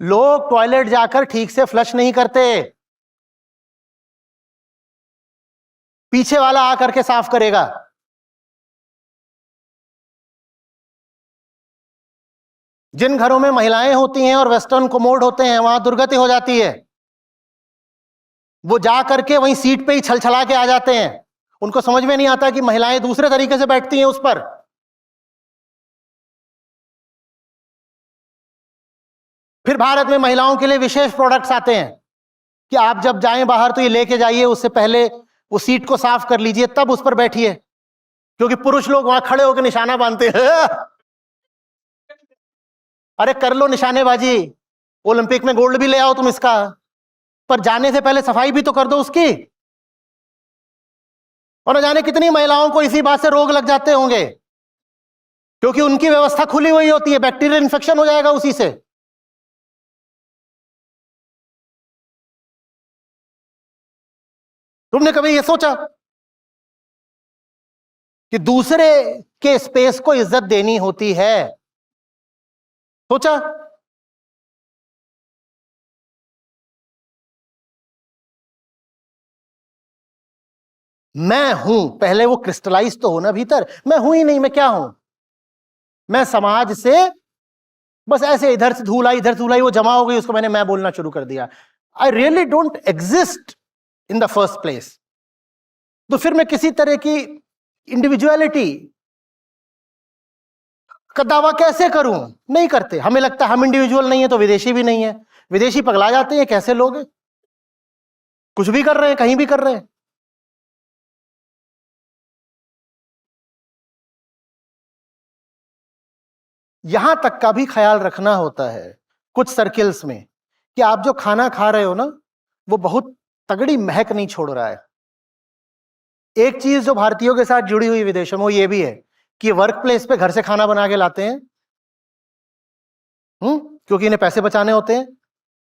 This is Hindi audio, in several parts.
लोग टॉयलेट जाकर ठीक से फ्लश नहीं करते, पीछे वाला आकर के साफ करेगा। जिन घरों में महिलाएं होती हैं और वेस्टर्न कोमोड होते हैं, वहां दुर्गति हो जाती है। वो जा करके वहीं सीट पे ही छलछला के आ जाते हैं। उनको समझ में नहीं आता कि महिलाएं दूसरे तरीके से बैठती हैं उस पर। फिर भारत में महिलाओं के लिए विशेष प्रोडक्ट्स आते हैं कि आप जब जाएं बाहर तो ये लेके जाइए, उससे पहले वो सीट को साफ कर लीजिए तब उस पर बैठिए, क्योंकि पुरुष लोग वहां खड़े होकर निशाना बांधते हैं। अरे कर लो निशानेबाजी, ओलंपिक में गोल्ड भी ले आओ तुम इसका, पर जाने से पहले सफाई भी तो कर दो उसकी। और न जाने कितनी महिलाओं को इसी बात से रोग लग जाते होंगे, क्योंकि उनकी व्यवस्था खुली हुई होती है, बैक्टीरियल इन्फेक्शन हो जाएगा उसी से। तुमने कभी यह सोचा कि दूसरे के स्पेस को इज्जत देनी होती है? सोचा? मैं हूं, पहले वो क्रिस्टलाइज तो हो ना भीतर। मैं हूं ही नहीं, मैं क्या हूं? मैं समाज से बस ऐसे इधर से धूल आई इधर धूल आई, वो जमा हो गई, उसको मैंने मैं बोलना शुरू कर दिया। I really don't exist in the first place. तो फिर मैं किसी तरह की इंडिविजुअलिटी का दावा कैसे करूं? नहीं करते। हमें लगता है हम इंडिविजुअल नहीं है तो विदेशी भी नहीं है। विदेशी पगला जाते हैं, कैसे लोग हैं, कुछ भी कर रहे हैं, कहीं भी कर रहे हैं। यहां तक का भी ख्याल रखना होता है कुछ सर्किल्स में कि आप जो खाना खा रहे हो ना, वो बहुत तगड़ी महक नहीं छोड़ रहा है। एक चीज जो भारतीयों के साथ जुड़ी हुई विदेशों में वो ये भी है कि वर्क प्लेस पे घर से खाना बना के लाते हैं, क्योंकि इन्हें पैसे बचाने होते हैं।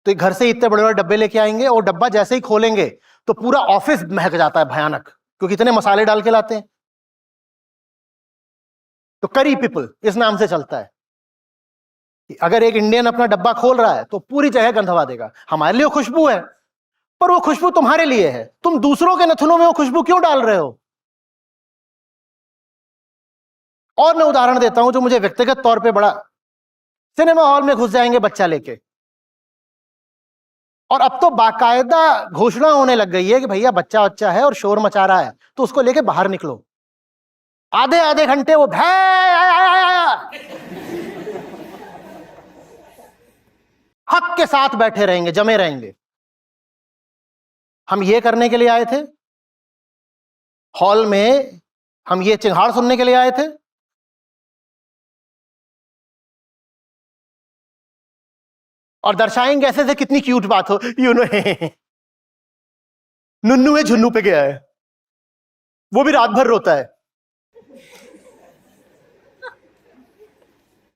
तो घर से इतने बड़े बड़े डब्बे लेके आएंगे और डब्बा जैसे ही खोलेंगे तो पूरा ऑफिस महक जाता है भयानक, क्योंकि इतने मसाले डाल के लाते हैं। तो करी पीपल इस नाम से चलता है कि अगर एक इंडियन अपना डब्बा खोल रहा है तो पूरी जगह गंध हवा देगा। हमारे लिए खुशबू है, पर वो खुशबू तुम्हारे लिए है। तुम दूसरों के नथुनों में वो खुशबू क्यों डाल रहे हो? और मैं उदाहरण देता हूं जो मुझे व्यक्तिगत तौर पे बड़ा। सिनेमा हॉल में घुस जाएंगे बच्चा लेके, और अब तो बाकायदा घोषणा होने लग गई है कि भैया बच्चा बच्चा है और शोर मचा रहा है तो उसको लेके बाहर निकलो। आधे आधे घंटे वो हक के साथ बैठे रहेंगे, जमे रहेंगे। हम ये करने के लिए आए थे हॉल में? हम ये चिंगाड़ सुनने के लिए आए थे? और दर्शाएंगे ऐसे से कितनी क्यूट बात हो, यू नो। नुन्नू है झुन्नू पे गया है, वो भी रात भर रोता है।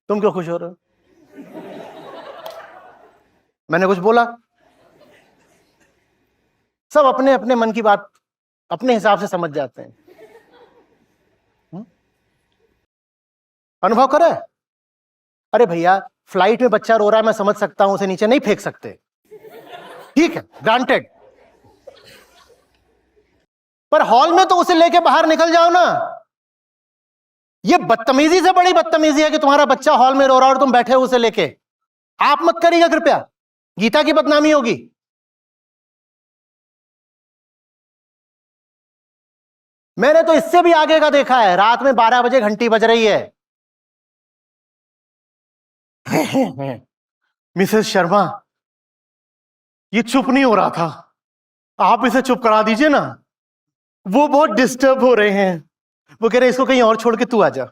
तुम क्यों खुश हो रहे हो? मैंने कुछ बोला? सब अपने अपने मन की बात अपने हिसाब से समझ जाते हैं। अनुभव करा है? अरे भैया, फ्लाइट में बच्चा रो रहा है, मैं समझ सकता हूं, उसे नीचे नहीं फेंक सकते, ठीक है, ग्रांटेड। पर हॉल में तो उसे लेके बाहर निकल जाओ ना। ये बदतमीजी से बड़ी बदतमीजी है कि तुम्हारा बच्चा हॉल में रो रहा है और तुम बैठे हो उसे लेके। आप मत करिएगा कृपया, गीता की बदनामी होगी। मैंने तो इससे भी आगे का देखा है। रात में 12 बजे घंटी बज रही है। मिसेस शर्मा, ये चुप नहीं हो रहा था, आप इसे चुप करा दीजिए ना, वो बहुत डिस्टर्ब हो रहे हैं। वो कह रहे इसको कहीं और छोड़ के तू आ जा।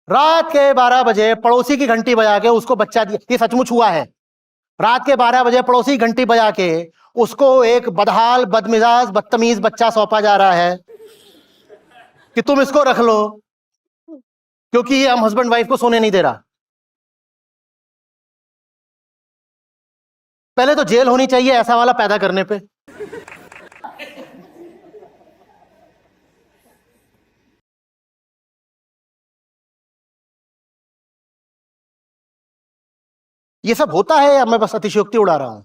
रात के 12 बजे पड़ोसी की घंटी बजा के उसको बच्चा दिया, ये सचमुच हुआ है। रात के 12 बजे पड़ोसी घंटी बजा के उसको एक बदहाल बदमिजाज बदतमीज बच्चा सौंपा जा रहा है कि तुम इसको रख लो, क्योंकि ये हम हस्बैंड वाइफ को सोने नहीं दे रहा। पहले तो जेल होनी चाहिए ऐसा वाला पैदा करने पे। ये सब होता है या मैं बस अतिशयोक्ति उड़ा रहा हूं?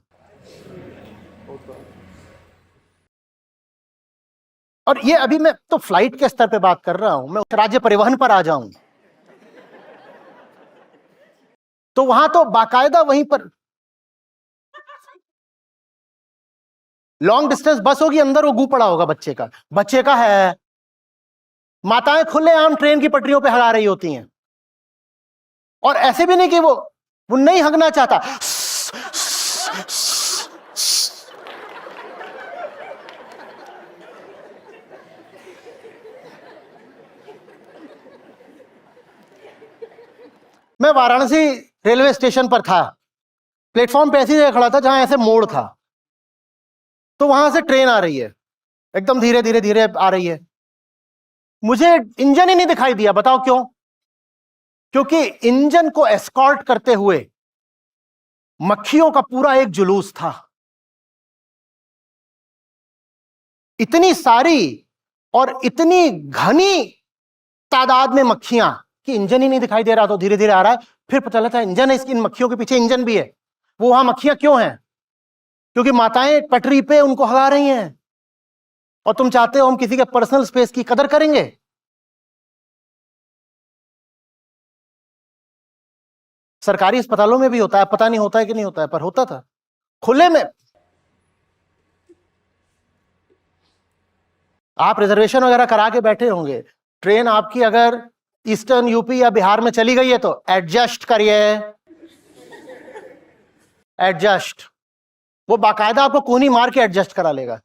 और ये अभी मैं तो फ्लाइट के स्तर पे बात कर रहा हूं, मैं राज्य परिवहन पर आ जाऊं तो वहां तो बाकायदा वहीं पर लॉन्ग डिस्टेंस बस होगी, अंदर वो गू पड़ा होगा बच्चे का है। माताएं खुलेआम ट्रेन की पटरियों पे हगा रही होती हैं, और ऐसे भी नहीं कि वो नहीं हगना चाहता। मैं वाराणसी रेलवे स्टेशन पर था, प्लेटफॉर्म पे ऐसी जगह खड़ा था जहां ऐसे मोड़ था, तो वहां से ट्रेन आ रही है, एकदम धीरे धीरे धीरे आ रही है। मुझे इंजन ही नहीं दिखाई दिया, बताओ क्यों? क्योंकि इंजन को एस्कॉर्ट करते हुए मक्खियों का पूरा एक जुलूस था। इतनी सारी और इतनी घनी तादाद में मक्खियां कि इंजन ही नहीं दिखाई दे रहा, तो धीरे धीरे आ रहा है। फिर पता चला इंजन है, इन मक्खियों के पीछे इंजन भी है। वो वहां मक्खियां क्यों हैं? क्योंकि माताएं पटरी पे उनको हगा रही हैं, और तुम चाहते हो हम किसी के पर्सनल स्पेस की कदर करेंगे? सरकारी अस्पतालों में भी होता है, पता नहीं होता है कि नहीं होता है, पर होता था खुले में। आप रिजर्वेशन वगैरह करा के बैठे होंगे, ट्रेन आपकी अगर ईस्टर्न यूपी या बिहार में चली गई है तो एडजस्ट करिए, एडजस्ट। वो बाकायदा आपको कोहनी मार के एडजस्ट करा लेगा,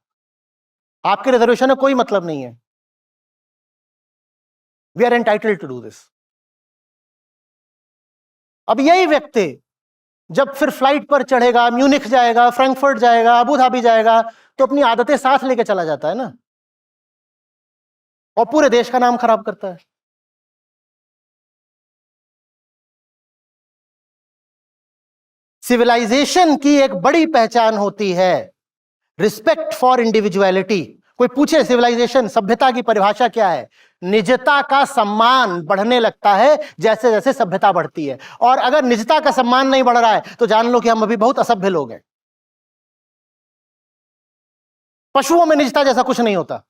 आपके रिजर्वेशन में कोई मतलब नहीं है। We are entitled to do this. अब यही व्यक्ति जब फिर फ्लाइट पर चढ़ेगा, म्यूनिख जाएगा, फ्रैंकफर्ट जाएगा, अबू धाबी जाएगा, तो अपनी आदतें साथ लेके चला जाता है ना, और पूरे देश का नाम खराब करता है। सिविलाइजेशन की एक बड़ी पहचान होती है रिस्पेक्ट फॉर इंडिविजुअलिटी। कोई पूछे सिविलाइजेशन, सभ्यता की परिभाषा क्या है? निजता का सम्मान बढ़ने लगता है जैसे जैसे सभ्यता बढ़ती है, और अगर निजता का सम्मान नहीं बढ़ रहा है तो जान लो कि हम अभी बहुत असभ्य लोग हैं। पशुओं में निजता जैसा कुछ नहीं होता।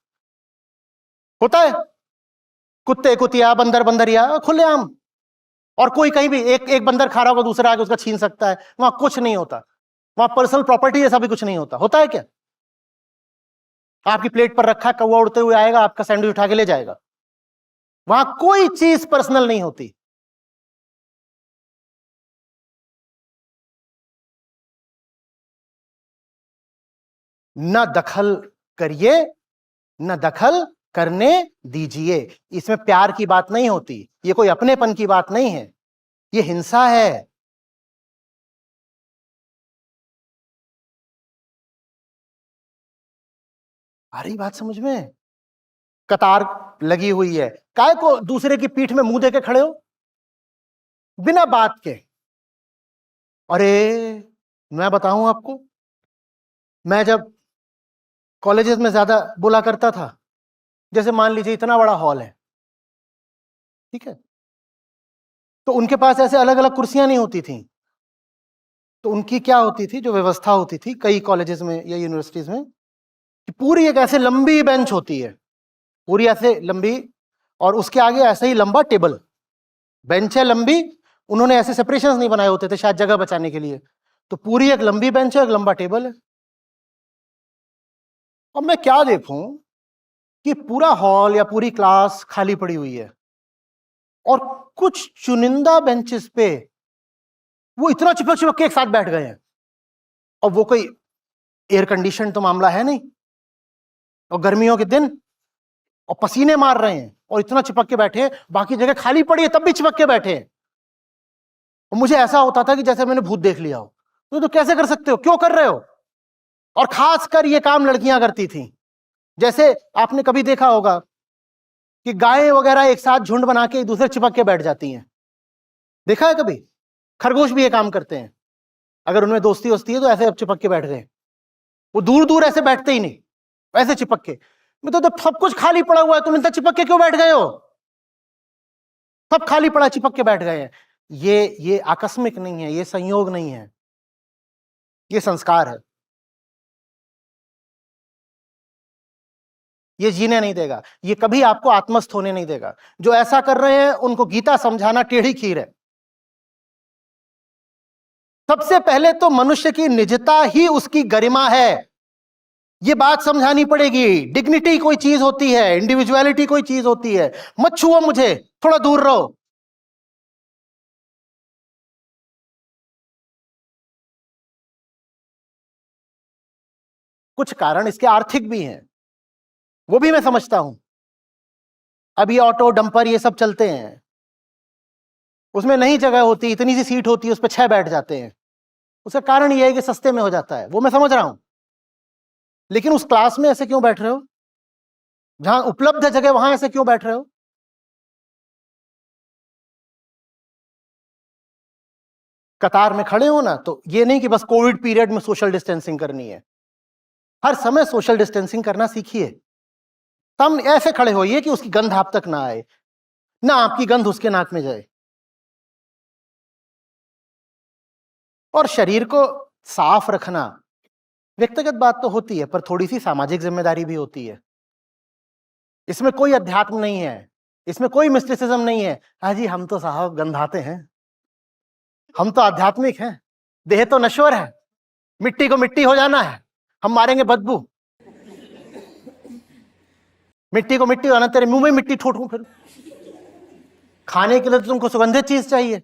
होता है कुत्ते कुतिया, बंदर बंदरिया, खुलेआम, और कोई कहीं भी एक बंदर खा रहा होगा, दूसरा आके उसका छीन सकता है, वहां कुछ नहीं होता। वहां पर्सनल प्रॉपर्टी जैसा भी कुछ नहीं होता। होता है क्या? आपकी प्लेट पर रखा कौवा उड़ते हुए आएगा, आपका सैंडविच उठा के ले जाएगा। वहां कोई चीज पर्सनल नहीं होती। न दखल करिए, न दखल करने दीजिए। इसमें प्यार की बात नहीं होती, ये कोई अपनेपन की बात नहीं है, ये हिंसा है। आ रही बात समझ में? कतार लगी हुई है, काय को दूसरे की पीठ में मुंह दे के खड़े हो बिना बात के? अरे मैं बताऊं आपको, मैं जब कॉलेजेस में ज्यादा बोला करता था, जैसे मान लीजिए इतना बड़ा हॉल है, ठीक है, तो उनके पास ऐसे अलग अलग कुर्सियां नहीं होती थी। तो उनकी क्या होती थी, जो व्यवस्था होती थी कई कॉलेजेस में या यूनिवर्सिटीज में, कि पूरी एक ऐसे लंबी बेंच होती है, पूरी ऐसे लंबी, और उसके आगे ऐसा ही लंबा टेबल। बेंच है लंबी, उन्होंने ऐसे सेपरेशंस नहीं बनाए होते थे शायद जगह बचाने के लिए, तो पूरी एक लंबी बेंच है, एक लंबा टेबल है। अब मैं क्या देखूं कि पूरा हॉल या पूरी क्लास खाली पड़ी हुई है, और कुछ चुनिंदा बेंचेस पे वो इतना चिपक चिपक के एक साथ बैठ गए हैं, और वो कोई एयर कंडीशन तो मामला है नहीं, और गर्मियों के दिन, और पसीने मार रहे हैं, और इतना चिपक के बैठे हैं, बाकी जगह खाली पड़ी है तब भी चिपक के बैठे हैं। और मुझे ऐसा होता था कि जैसे मैंने भूत देख लिया हो। तो कैसे कर सकते हो, क्यों कर रहे हो? और खासकर ये काम लड़कियां करती थी। जैसे आपने कभी देखा होगा कि गायें वगैरह एक साथ झुंड बना के एक दूसरे चिपक के बैठ जाती हैं, देखा है कभी? खरगोश भी ये काम करते हैं, अगर उनमें दोस्ती होती है तो ऐसे अब चिपक के बैठ गए। वो दूर दूर ऐसे बैठते ही नहीं, ऐसे चिपक के। मैं तो सब कुछ खाली पड़ा हुआ है, तुम इतना चिपक के क्यों बैठ गए हो? सब खाली पड़ा, चिपक के बैठ गए हैं। ये आकस्मिक नहीं है, ये संयोग नहीं है, ये संस्कार है। ये जीने नहीं देगा, ये कभी आपको आत्मस्थ होने नहीं देगा। जो ऐसा कर रहे हैं उनको गीता समझाना टेढ़ी खीर है। सबसे पहले तो मनुष्य की निजता ही उसकी गरिमा है, ये बात समझानी पड़ेगी। डिग्निटी कोई चीज होती है, इंडिविजुअलिटी कोई चीज होती है। मत छुओ मुझे, थोड़ा दूर रहो। कुछ कारण इसके आर्थिक भी हैं, वो भी मैं समझता हूं। अब ये ऑटो डंपर ये सब चलते हैं, उसमें नहीं जगह होती, इतनी सी सीट होती है, उस पर 6 बैठ जाते हैं। उसका कारण ये है कि सस्ते में हो जाता है, वो मैं समझ रहा हूं। लेकिन उस क्लास में ऐसे क्यों बैठ रहे हो? जहां उपलब्ध है जगह वहां ऐसे क्यों बैठ रहे हो? कतार में खड़े हो ना, तो ये नहीं कि बस कोविड पीरियड में सोशल डिस्टेंसिंग करनी है। हर समय सोशल डिस्टेंसिंग करना सीखिए। तब ऐसे खड़े होइए कि उसकी गंध आप तक ना आए, ना आपकी गंध उसके नाक में जाए। और शरीर को साफ रखना व्यक्तिगत बात तो होती है, पर थोड़ी सी सामाजिक जिम्मेदारी भी होती है। इसमें कोई अध्यात्म नहीं है, इसमें कोई मिस्टिसिज्म नहीं है। हाँ जी, हम तो साहब गंधाते हैं, हम तो आध्यात्मिक हैं, देह तो नश्वर है, मिट्टी को मिट्टी हो जाना है, हम मारेंगे बदबू। मिट्टी को मिट्टी होना, तेरे मुंह में मिट्टी ठोठूं फिर। खाने के लिए तो तुमको सुगंधित चीज चाहिए,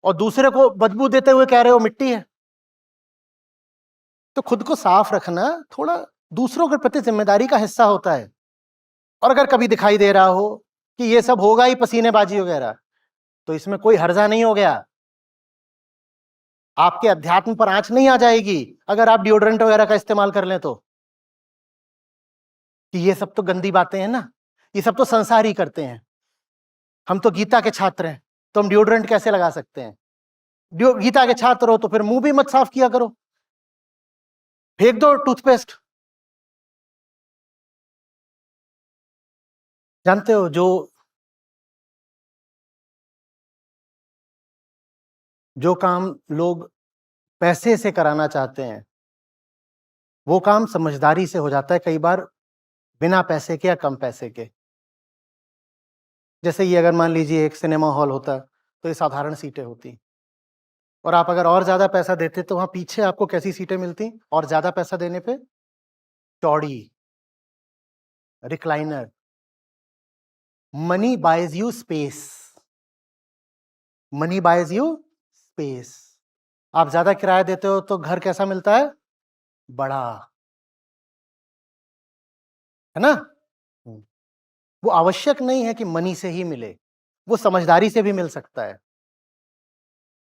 और दूसरे को बदबू देते हुए कह रहे हो मिट्टी है। तो खुद को साफ रखना थोड़ा दूसरों के प्रति जिम्मेदारी का हिस्सा होता है। और अगर कभी दिखाई दे रहा हो कि ये सब होगा ही, पसीनेबाजी वगैरह, तो इसमें कोई हर्जा नहीं हो गया। आपके अध्यात्म पर आंच नहीं आ जाएगी अगर आप डिओड्रेंट वगैरह का इस्तेमाल कर लें तो। कि ये सब तो गंदी बातें हैं ना, ये सब तो संसार ही करते हैं। हम तो गीता के छात्र हैं, तो हम डिओड्रेंट कैसे लगा सकते हैं? गीता के छात्र हो तो फिर मुंह भी मत साफ किया करो, फेंक दो टूथपेस्ट। जानते हो, जो काम लोग पैसे से कराना चाहते हैं, वो काम समझदारी से हो जाता है कई बार, बिना पैसे के या कम पैसे के। जैसे ये अगर मान लीजिए एक सिनेमा हॉल होता, तो ये साधारण सीटें होती, और आप अगर और ज्यादा पैसा देते तो वहां पीछे आपको कैसी सीटें मिलती? और ज्यादा पैसा देने पे चौड़ी, recliner. Money buys you space, money buys you space. आप ज्यादा किराया देते हो तो घर कैसा मिलता है? बड़ा, है ना? वो आवश्यक नहीं है कि मनी से ही मिले, वो समझदारी से भी मिल सकता है।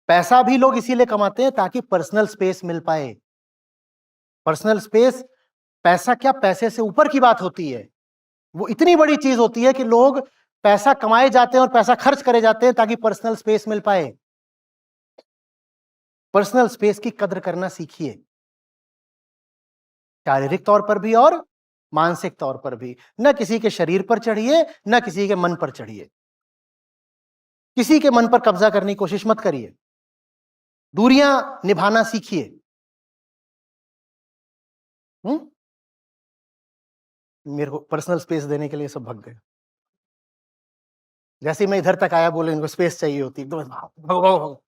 पैसा भी लोग इसीलिए कमाते हैं ताकि पर्सनल स्पेस मिल पाए। पर्सनल स्पेस, पैसा क्या, पैसे से ऊपर की बात होती है। वो इतनी बड़ी चीज होती है कि लोग पैसा कमाए जाते हैं और पैसा खर्च करे जाते हैं ताकि पर्सनल स्पेस मिल पाए। पर्सनल स्पेस की कद्र करना सीखिए, शारीरिक तौर पर भी और मानसिक तौर पर भी। न किसी के शरीर पर चढ़िए, न किसी के मन पर चढ़िए। किसी के मन पर कब्जा करने की कोशिश मत करिए, दूरियां निभाना सीखिए। मेरे को पर्सनल स्पेस देने के लिए सब भग गए। जैसे ही मैं इधर तक आया, बोले इनको स्पेस चाहिए होती, एकदम भागो भागो भागो।